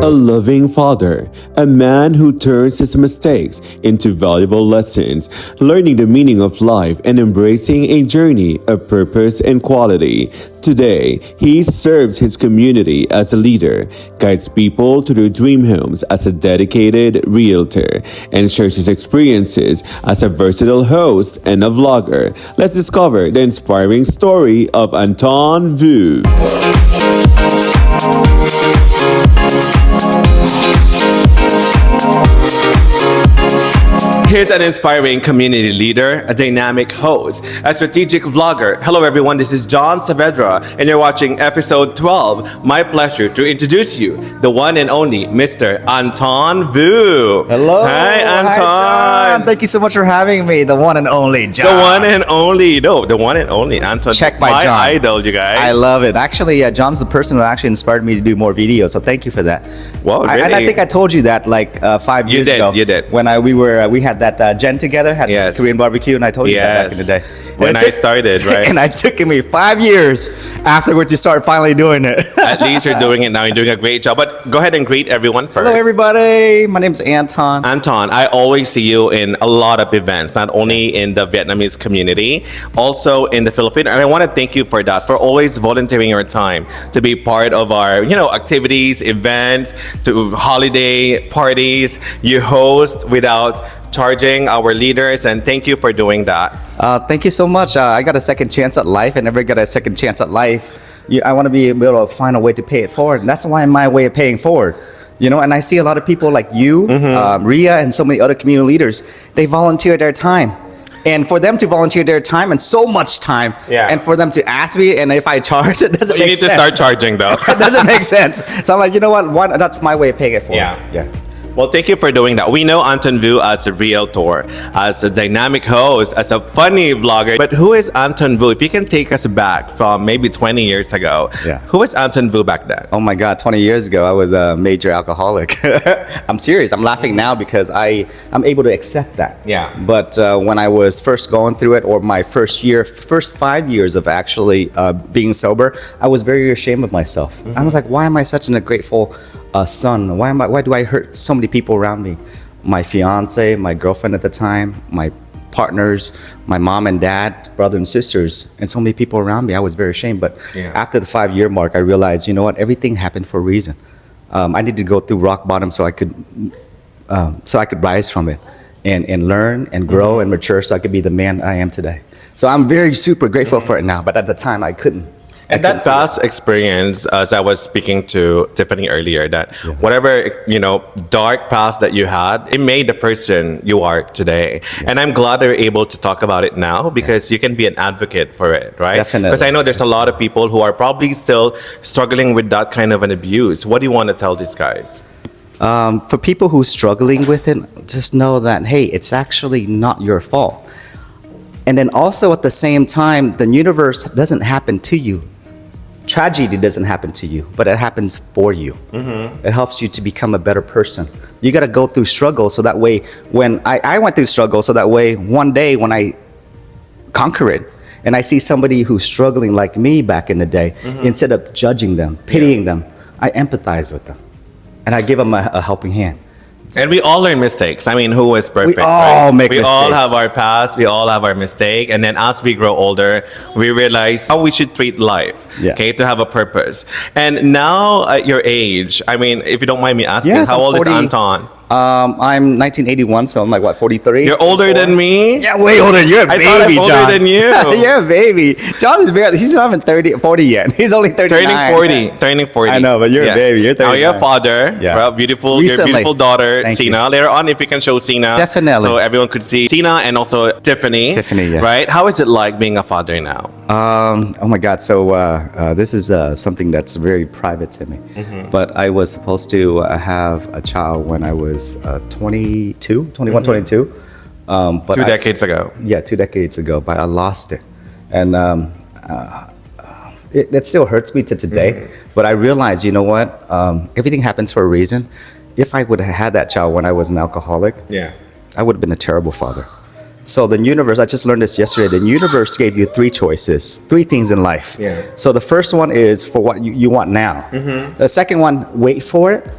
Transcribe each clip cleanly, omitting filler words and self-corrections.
A loving father, a man who turns his mistakes into valuable lessons, learning the meaning of life and embracing a journey of purpose and quality. Today, he serves his community as a leader, guides people to their dream homes as a dedicated realtor, and shares his experiences as a versatile host and a vlogger. Let's discover the inspiring story of Anton Vu. He's an inspiring community leader, a dynamic host, a strategic vlogger. Hello everyone, this is John Saavedra and you're watching episode 12. My pleasure to introduce you, the one and only Mr. Anton Vu. Hello. Hi Anton. Hi, John. Thank you so much for having me, the one and only John. The one and only, the one and only Anton. Check by my John. idol, you guys. I love it. Actually, John's the person who actually inspired me to do more videos, so thank you for that. Well, really? And I think I told you that like 5 years ago. You did. When we had that Jen together, had Yes. Korean barbecue, and I told you that back in the day. When I started, right? And it took me 5 years afterward to start finally doing it. At least you're doing it now. You're doing a great job. But go ahead and greet everyone first. Hello, everybody. My name's Anton. Anton, I always see you in a lot of events, not only in the Vietnamese community, also in the Philippines. And I want to thank you for that, for always volunteering your time to be part of our, activities, events, to holiday parties. You host without charging our leaders, and thank you for doing that. Thank you so much. I got a second chance at life. I never got a second chance at life. I want to be able to find a way to pay it forward. And that's why my way of paying forward. And I see a lot of people like you, Ria, and so many other community leaders. They volunteer their time. And for them to volunteer their time and so much time, and for them to ask me, and if I charge, it doesn't make sense. You need to start charging though. It doesn't make sense. So I'm like, you know what? That's my way of paying it forward. Yeah. Well, thank you for doing that. We know Anton Vu as a realtor, as a dynamic host, as a funny vlogger. But who is Anton Vu? If you can take us back from maybe 20 years ago, who was Anton Vu back then? Oh my God, 20 years ago, I was a major alcoholic. I'm serious. I'm laughing now because I'm able to accept that. Yeah. But when I was first going through it, or my first 5 years of actually being sober, I was very ashamed of myself. I was like, why am I such an ungrateful son? Why do I hurt so many people around me? My fiance, my girlfriend at the time, my partners, my mom and dad, brother and sisters, and so many people around me. I was very ashamed. But after the 5-year mark, I realized, you know what? Everything happened for a reason. I needed to go through rock bottom so I could rise from it and learn and grow and mature so I could be the man I am today. So I'm very super grateful for it now. But at the time, I couldn't. And that past experience, as I was speaking to Tiffany earlier, that whatever, dark past that you had, it made the person you are today. And I'm glad they're able to talk about it now because you can be an advocate for it, right? Definitely. Because I know there's a lot of people who are probably still struggling with that kind of an abuse. What do you want to tell these guys? For people who are struggling with it, just know that, hey, it's actually not your fault. And then also at the same time, the universe doesn't happen to you. Tragedy doesn't happen to you, but it happens for you. It helps you to become a better person. You got to go through struggle so that way, when I went through struggle, so that way one day when I conquer it and I see somebody who's struggling like me back in the day, instead of judging them, pitying them, I empathize with them and I give them a helping hand. And we all learn mistakes. I mean, who is perfect? We all make mistakes. We all have our past. We all have our mistake. And then as we grow older, we realize how we should treat life, okay, to have a purpose. And now at your age, I mean, if you don't mind me asking, how old is Anton? I'm 1981, so I'm like, what, 43? You're older than me? Yeah, way older. You're a baby, John. I thought I'm older than you. You're a baby. John is he's not even 40 yet. He's only 39. Turning 40. I know, but you're a baby. You're 39. Now you're a father. Well, Recently. Your beautiful daughter, Thank Sina. you. Later on, if you can show Sina. Definitely. So everyone could see Sina and also Tiffany. Right? How is it like being a father now? Oh my God. So this is something that's very private to me. But I was supposed to have a child when I was 22. But 2 decades ago. Yeah, 2 decades ago, but I lost it. And it still hurts me to today. But I realized, you know what? Everything happens for a reason. If I would have had that child when I was an alcoholic, I would have been a terrible father. So the universe, I just learned this yesterday, the universe gave you 3 choices, 3 things in life. Yeah. So the first one is for what you want now. The second one, wait for it.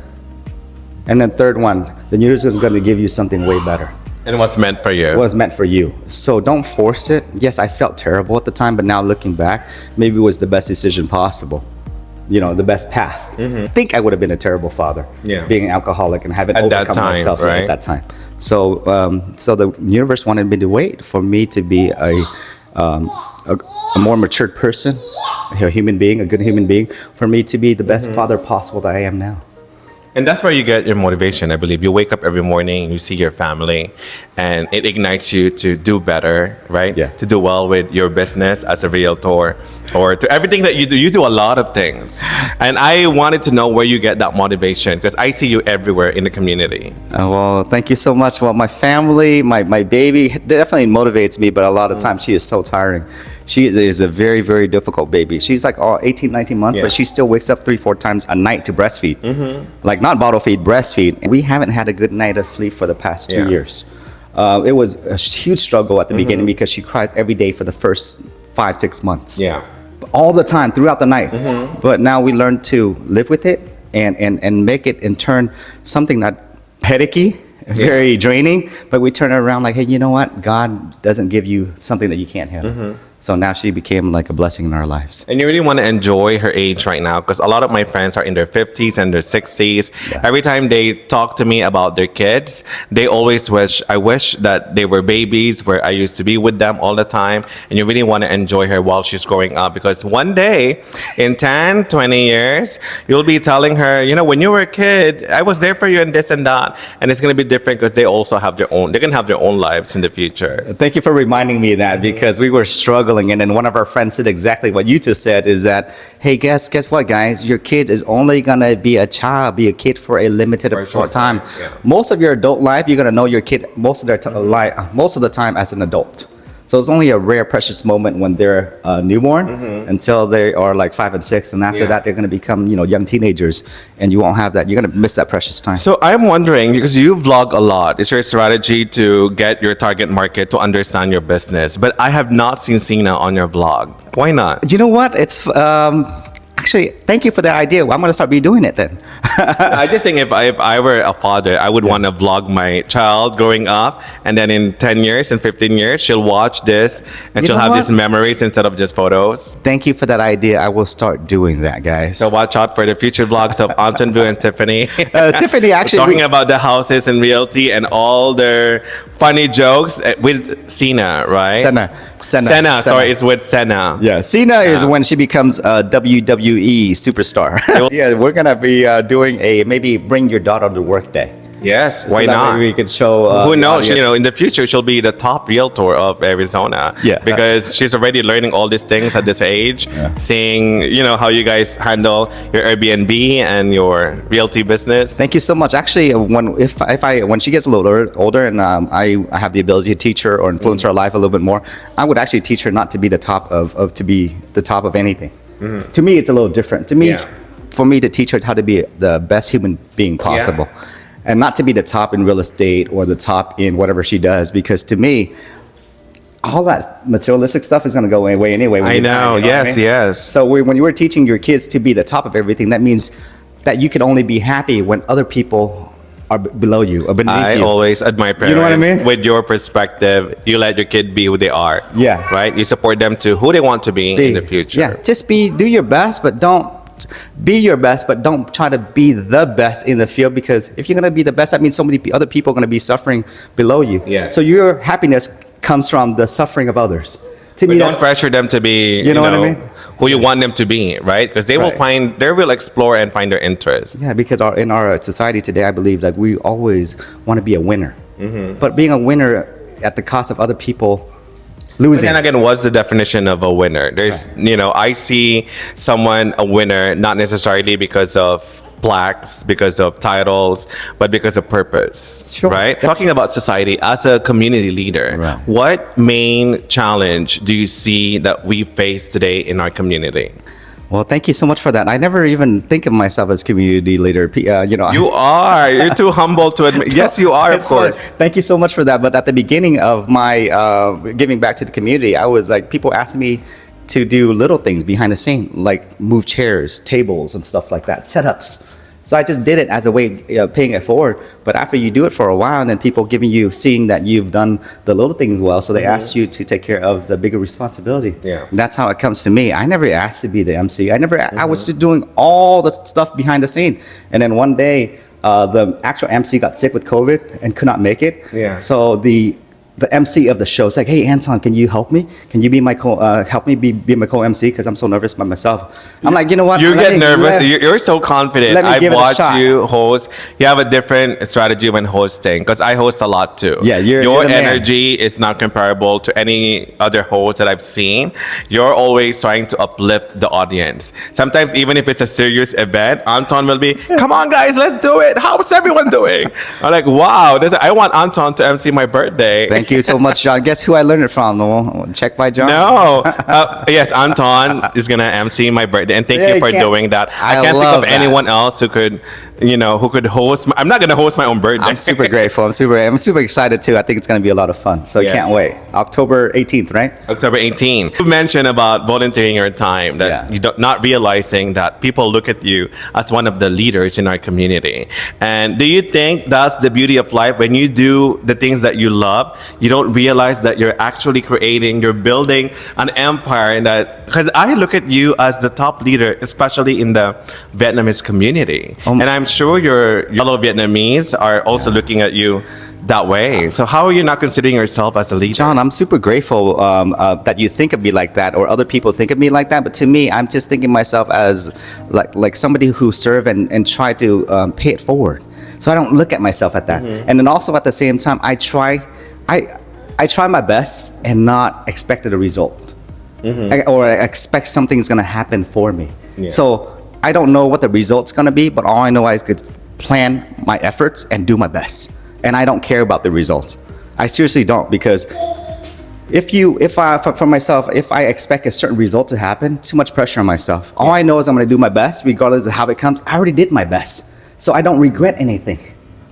And then third one, the universe is going to give you something way better. And what's meant for you? It was meant for you. So don't force it. Yes, I felt terrible at the time, but now looking back, maybe it was the best decision possible. You know, the best path. I think I would have been a terrible father, being an alcoholic and having overcome myself at that time. So, so the universe wanted me to wait for me to be a more matured person, a human being, a good human being, for me to be the best father possible that I am now. And that's where you get your motivation, I believe. You wake up every morning, you see your family, and it ignites you to do better, right? Yeah. To do well with your business as a realtor, or to everything that you do. You do a lot of things. And I wanted to know where you get that motivation, because I see you everywhere in the community. Well, thank you so much. Well, my family, my baby definitely motivates me, but a lot of times she is so tiring. She is a very, very difficult baby. She's like 18, 19 months, but she still wakes up 3-4 times a night to breastfeed. Like not bottle feed, breastfeed. And we haven't had a good night of sleep for the past 2 years. It was a huge struggle at the beginning because she cries every day for the first 5-6 months. Yeah. All the time, throughout the night. But now we learn to live with it and make it and turn something not headache, very draining, but we turn it around like, hey, you know what? God doesn't give you something that you can't handle. So now she became like a blessing in our lives. And you really want to enjoy her age right now, because a lot of my friends are in their 50s and their 60s. Every time they talk to me about their kids, they always I wish that they were babies where I used to be with them all the time. And you really want to enjoy her while she's growing up, because one day in 10, 20 years, you'll be telling her, you know, when you were a kid, I was there for you and this and that. And it's going to be different because they also have their own, they can have their own lives in the future. Thank you for reminding me of that, because we were struggling. And then one of our friends said exactly what you just said, is that, hey, guess what, guys? Your kid is only going to be a kid for a limited time. Most of your adult life, you're going to know your kid most of the time as an adult. So it's only a rare, precious moment when they're newborn until they are like 5 and 6. And after that, they're going to become, young teenagers. And you won't have that. You're going to miss that precious time. So I'm wondering, because you vlog a lot, is your strategy to get your target market to understand your business? But I have not seen Sina on your vlog. Why not? You know what? It's actually, thank you for that idea. Well, I'm going to start doing it then. I just think if I were a father, I would want to vlog my child growing up, and then in 10 years and 15 years, she'll watch this and she'll have these memories instead of just photos. Thank you for that idea. I will start doing that, guys. So watch out for the future vlogs of Anton Vu and Tiffany. Tiffany, actually, talking about the houses and realty and all their funny jokes with Sina, right? Senna. Sorry, it's with Senna. Yeah, Sina is when she becomes a WWE superstar. Yeah, we're gonna be doing maybe bring your daughter to work day. Yes, why not? We could show. Who knows? In the future, she'll be the top realtor of Arizona. Yeah, because she's already learning all these things at this age. Seeing, how you guys handle your Airbnb and your realty business. Thank you so much. Actually, when she gets a little older, and I have the ability to teach her or influence her life a little bit more, I would actually teach her not to be the top of anything. To me, it's a little different. To me, for me to teach her how to be the best human being possible. And not to be the top in real estate or the top in whatever she does, because to me, all that materialistic stuff is going to go away anyway. I know. Yes. So when you were teaching your kids to be the top of everything, that means that you can only be happy when other people are below you or beneath you. I always admire parents. You know what I mean? With your perspective, you let your kid be who they are. Yeah. Right? You support them to who they want to be in the future. Yeah. Just do your best, but don't try to be the best in the field, because if you're going to be the best, that means so many other people are going to be suffering below you. Yeah. So your happiness comes from the suffering of others. To but me, don't pressure them to be, you know what I mean? Who you want them to be, right? Because they will explore and find their interests. Yeah, because in our society today, I believe that we always want to be a winner. But being a winner at the cost of other people losing. But then again, what's the definition of a winner? There's, I see someone a winner not necessarily because of plaques, because of titles, but because of purpose, right? Talking about society as a community leader, what main challenge do you see that we face today in our community? Well, thank you so much for that. I never even think of myself as community leader. You are. You're too humble to admit. Yes, you are, of course. Thank you so much for that. But at the beginning of my giving back to the community, I was like, people asked me to do little things behind the scene, like move chairs, tables, and stuff like that, setups. So I just did it as a way of paying it forward. But after you do it for a while, and then people seeing that you've done the little things well, so they ask you to take care of the bigger responsibility. Yeah. And that's how it comes to me. I never asked to be the MC. I was just doing all the stuff behind the scene. And then one day, the actual MC got sick with COVID and could not make it. Yeah. So the MC of the show is like, hey, Anton, can you help me? Can you be my help me be my co-MC? Because I'm so nervous by myself. I'm like, you know what? You get nervous. You're so confident. Let me give I've it a watched shot. you host. You have a different strategy when hosting because I host a lot too. Yeah, you're your the man. energy is not comparable to any other host that I've seen. You're always trying to uplift the audience. Sometimes even if it's a serious event, Anton will be, come on guys, let's do it. How's everyone doing? I'm like, wow, I want Anton to MC my birthday. Thank you so much, John. Guess who I learned it from? No, check by John. No. Yes, Anton is going to MC my birthday. And thank Yeah, you for you can't- doing that. I I can't think love of that. anyone else who could host. I'm not going to host my own birthday. I'm super grateful. I'm super excited too. I think it's going to be a lot of fun. So Yes. can't wait. October 18th, right? October 18. You mentioned about volunteering your time, that Yeah. you not realizing that people look at you as one of the leaders in our community. And do you think that's the beauty of life? When you do the things that you love, you don't realize that you're actually you're building an empire. And that, because I look at you as the top leader, especially in the Vietnamese community. And I'm sure your fellow Vietnamese are also looking at you that way. So how are you not considering yourself as a leader? John, I'm super grateful that you think of me like that, or other people think of me like that. But to me, I'm just thinking myself as like somebody who serve and try to pay it forward. So I don't look at myself at that. And then also at the same time, I try my best and not expect a result, or I expect something's gonna happen for me. Yeah. So I don't know what the result's gonna be, but all I know is I could plan my efforts and do my best. And I don't care about the results. I seriously don't, because for myself, if I expect a certain result to happen, too much pressure on myself. All I know is I'm gonna do my best, regardless of how it comes. I already did my best, so I don't regret anything.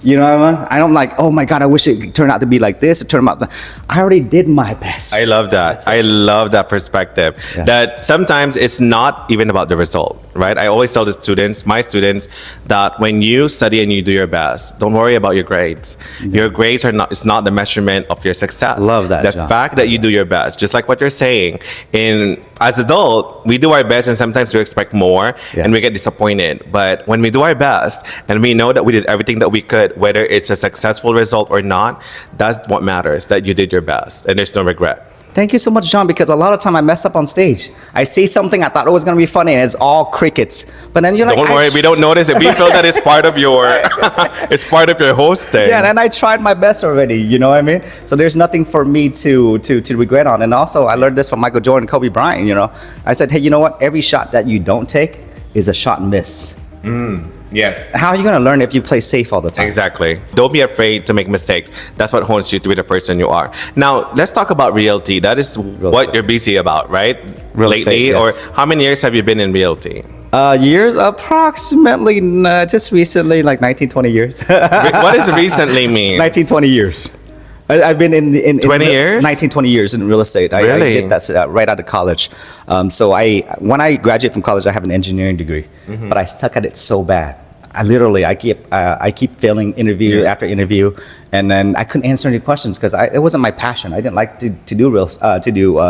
You know what I mean? I don't like, oh my God, I wish it turned out to be like this. It turned out, I already did my best. I love that. I love that perspective. Yeah. That sometimes it's not even about the result, right? I always tell my students, that when you study and you do your best, don't worry about your grades. Your grades it's not the measurement of your success. Love that, The John. fact that you do your best, just like what you're saying. As adult, we do our best, and sometimes we expect more, and we get disappointed. But when we do our best and we know that we did everything that we could, whether it's a successful result or not, that's what matters, that you did your best and there's no regret. Thank you so much, John, because a lot of time I mess up on stage. I say something I thought it was going to be funny, and it's all crickets. But then you're like, Don't worry, we don't notice it. We feel that it's part of your it's part of your hosting. yeah, and I tried my best already. You know what I mean? So there's nothing for me to regret on. And also, I learned this from Michael Jordan, Kobe Bryant. You know, I said, hey, you know what? Every shot that you don't take is a shot and miss. Yes. How are you going to learn if you play safe all the time? Exactly. Don't be afraid to make mistakes. That's what hones you to be the person you are. Now, let's talk about realty. That is what estate. you're busy about, right? Real Lately, estate, yes. or how many years have you been in realty? Years, approximately, just recently, like 19, 20 years. What does recently mean? 19, 20 years. I've been in 20 years? 19, 20 years in real estate. I Really? did that right out of college. So when I graduated from college, I have an engineering degree, but I suck at it so bad. I keep failing interview after interview, and then I couldn't answer any questions because it wasn't my passion. I didn't like to do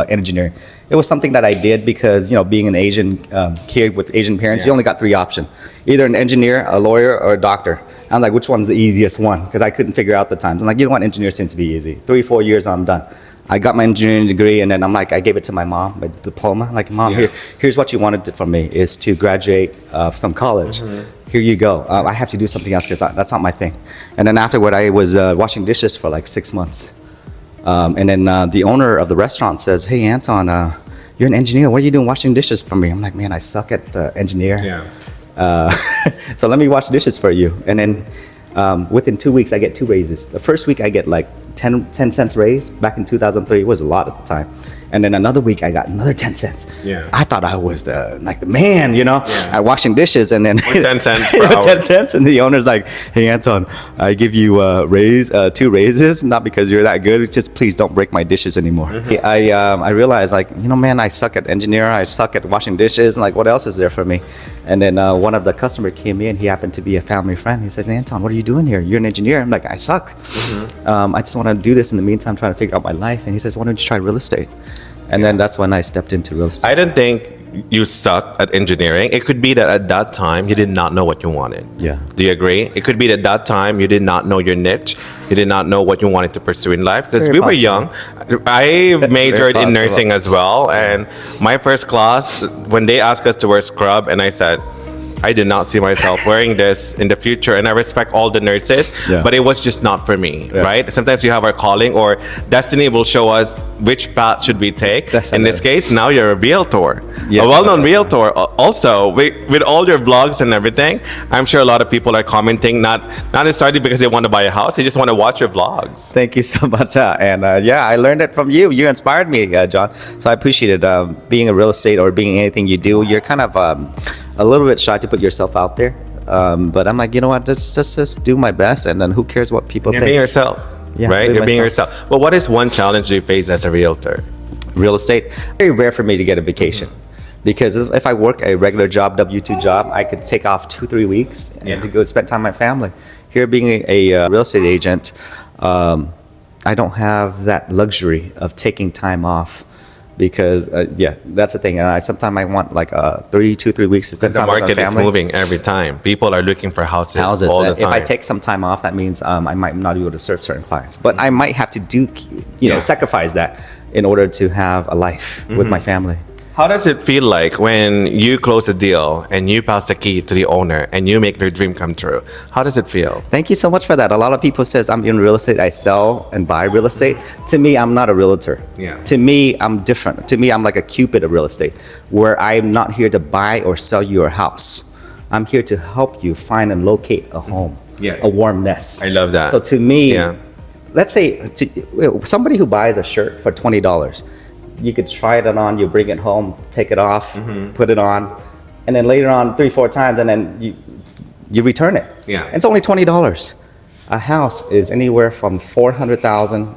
engineering. It was something that I did because, being an Asian kid with Asian parents, you only got three options: either an engineer, a lawyer, or a doctor. I'm like, which one's the easiest one? Because I couldn't figure out the times. I'm like, engineer seems to be easy. 3-4 years, I'm done. I got my engineering degree, and then I gave it to my mom, my diploma. Like, Mom, here's what you wanted from me, is to graduate from college. Here you go. I have to do something else because that's not my thing. And then afterward, I was washing dishes for like 6 months. And then the owner of the restaurant says, hey, Anton, you're an engineer. What are you doing washing dishes for me? I'm like, man, I suck at engineer. So let me wash dishes for you. And then within 2 weeks, I get 2 raises. The first week, I get like 10 cents raise. Back in 2003, it was a lot at the time. And then another week I got another 10 cents. Yeah. I thought I was the man, Yeah. at washing dishes, and then 10 cents per hour. 10 cents, and the owner's like, "Hey Anton, I give you two raises, not because you're that good, just please don't break my dishes anymore." I realized, like, man, I suck at engineer, I suck at washing dishes, and like, what else is there for me? And then one of the customer came in. He happened to be a family friend. He says, "Anton, what are you doing here? You're an engineer." I'm like, "I suck. I just want to do this in the meantime, trying to figure out my life." And he says, "Why don't you try real estate?" And then that's when I stepped into real estate. I don't think you sucked at engineering. It could be that at that time you did not know what you wanted. Yeah. Do you agree? It could be that that time you did not know your niche. You did not know what you wanted to pursue in life because we Very were young. I majored in possible. nursing as well, and my first class when they asked us to wear scrub, and I said, I did not see myself wearing this in the future, and I respect all the nurses, Yeah. but it was just not for me, Yeah. right? Sometimes we have our calling, or destiny will show us which path should we take. In this case, now you're a realtor, Yes, a well-known definitely. realtor. Also, with all your vlogs and everything, I'm sure a lot of people are commenting, not necessarily because they want to buy a house, they just want to watch your vlogs. Thank you so much. I learned it from you. You inspired me, John. So I appreciate it. Being a real estate or being anything you do, you're kind of a little bit shy to put yourself out there. But I'm like, you know what? Just do my best, and then who cares what people You're think? being yourself, Yeah, right? being You're being myself. yourself. But what is one challenge you face as a realtor? Real estate, very rare for me to get a vacation. Because if I work a regular job, W-2 job, I could take off 2-3 weeks and to go spend time with my family. Here, being a real estate agent, I don't have that luxury of taking time off. Because that's the thing. And sometimes I want like 3 weeks to spend The time with my market is family. moving every time. People are looking for houses all the time. If I take some time off, that means I might not be able to serve certain clients. But I might have to do, sacrifice that in order to have a life with my family. How does it feel like when you close a deal and you pass the key to the owner and you make their dream come true? How does it feel? Thank you so much for that. A lot of people says I'm in real estate. I sell and buy real estate. To me, I'm not a realtor. Yeah. To me, I'm different. To me, I'm like a Cupid of real estate, where I'm not here to buy or sell you a house. I'm here to help you find and locate a home, Yes. a warm nest. I love that. So to me, Yeah. let's say somebody who buys a shirt for $20, you could try it on, you bring it home, take it off, put it on, and then later on 3-4 times, and then you return it. Yeah. It's only $20. A house is anywhere from $400,000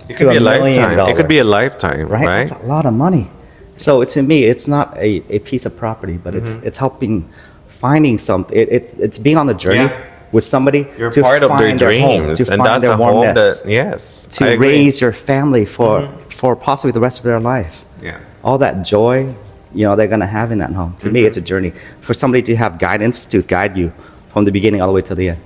It to could be a $1 million. lifetime. It could be a lifetime, Right? right? It's a lot of money. So to me, it's not a piece of property, but it's helping finding something. It's being on the journey Yeah. with somebody You're to part of their find their home, dreams, to and find that's their a home warmness, that, yes, I to agree. raise your family for possibly the rest of their life. Yeah. All that joy, they're gonna have in that home. To me, it's a journey for somebody to have guidance to guide you from the beginning all the way to the end.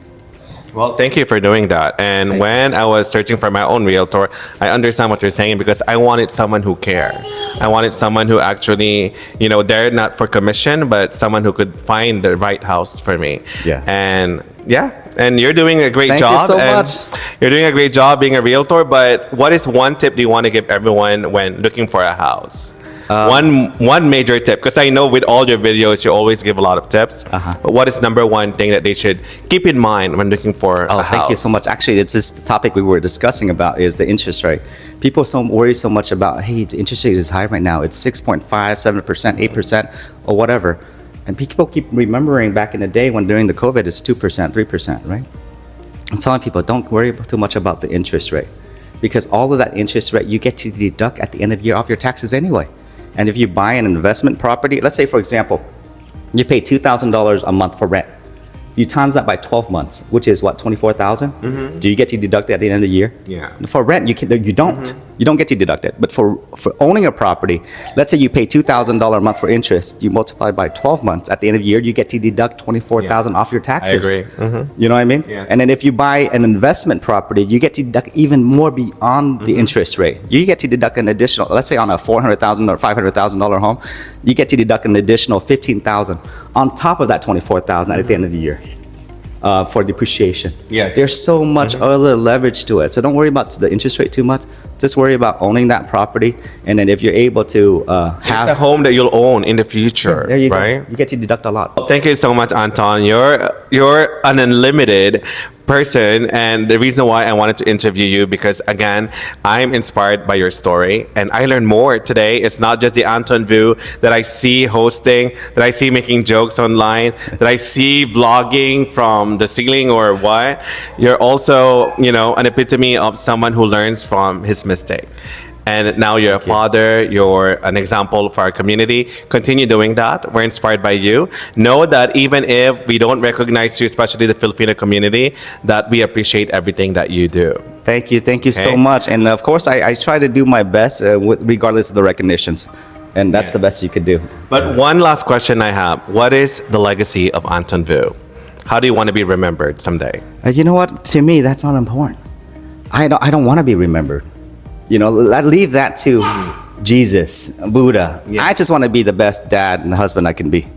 Well, thank you for doing that. And when I was searching for my own realtor, I understand what you're saying because I wanted someone who cared. I wanted someone who actually, they're not for commission, but someone who could find the right house for me. Yeah. And you're doing a great Thank you job. so and much. You're doing a great job being a realtor. But what is one tip do you want to give everyone when looking for a house? One major tip, because I know with all your videos you always give a lot of tips. But what is number one thing that they should keep in mind when looking for a house? Thank you so much. Actually, it's this topic we were discussing about is the interest rate. People worry so much about, hey, the interest rate is high right now. It's 6.5, 7%, 8%, or whatever. And people keep remembering back in the day when during the COVID, it's 2%, 3%, right? I'm telling people, don't worry too much about the interest rate, because all of that interest rate you get to deduct at the end of the year off your taxes anyway. And if you buy an investment property, let's say, for example, you pay $2,000 a month for rent. You times that by 12 months, which is what, 24,000? Do you get to deduct it at the end of the year? Yeah. For rent, you don't. You don't get to deduct it. But for owning a property, let's say you pay $2,000 a month for interest, you multiply by 12 months, at the end of the year, you get to deduct 24,000 off your taxes. I agree. You know what I mean? Yes. And then if you buy an investment property, you get to deduct even more beyond the interest rate. You get to deduct an additional, let's say on a $400,000 or $500,000 home, you get to deduct an additional $15,000 on top of that $24,000 at the end of the year. For depreciation. Yes. There's so much other leverage to it. So don't worry about the interest rate too much. Just worry about owning that property. And then if you're able to have It's a home that you'll own in the future, there you right? go. You get to deduct a lot. Thank you so much, Anton. You're you're an unlimited person, and the reason why I wanted to interview you because again I'm inspired by your story and I learned more today. It's not just the Anton Vu that I see hosting, that I see making jokes online, that I see vlogging from the ceiling or what. You're also, an epitome of someone who learns from his mistake. And now you're a father, you're an example for our community. Continue doing that. We're inspired by you. Know that even if we don't recognize you, especially the Filipino community, that we appreciate everything that you do. Thank you so much. And of course, I try to do my best regardless of the recognitions. And that's the best you could do. But one last question I have. What is the legacy of Anton Vu? How do you want to be remembered someday? You know what? To me, that's not important. I don't want to be remembered. Leave that to Jesus, Buddha. I just want to be the best dad and husband I can be.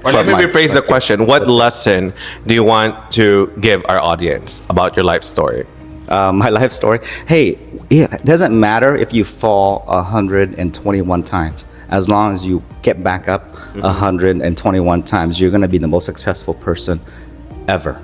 Or let me rephrase the question. What lesson do you want to give our audience about your life story? My life story? Hey, it doesn't matter if you fall 121 times. As long as you get back up 121 times, you're going to be the most successful person ever.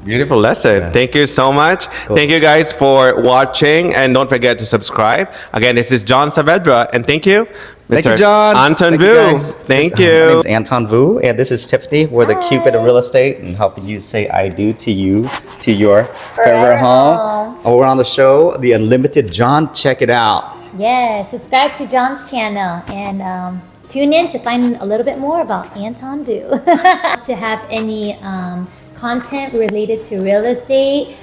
Beautiful lesson. Yeah. Thank you so much. Cool. Thank you guys for watching, and don't forget to subscribe. Again, this is John Saavedra, and thank you, Mr. Thank you, John. Anton Vu. Thank you. My name is Anton Vu, and this is Tiffany. We're the Cupid of real estate and helping you say I do to you, to your forever home. Over on the show, The Unlimited John. Check it out. Yeah, subscribe to John's channel and tune in to find a little bit more about Anton Vu. To have any content related to real estate,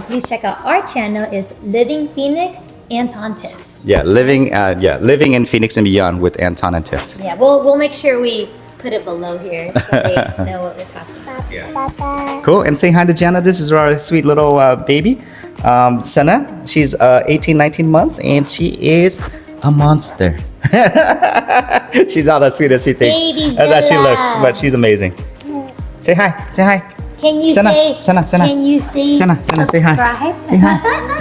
please check out our channel. Is Living Phoenix Anton Tiff. Yeah, living in Phoenix and beyond with Anton and Tiff. Yeah, we'll make sure we put it below here so they know what we're talking about. Yes. Cool. And say hi to Jana. This is our sweet little baby, Senna. She's 18, 19 months, and she is a monster. She's not as sweet as she thinks. As she looks, but she's amazing. Say hi. Say hi. Can you Senna, say? Senna. Can you say? Senna, say hi. Subscribe? Say hi.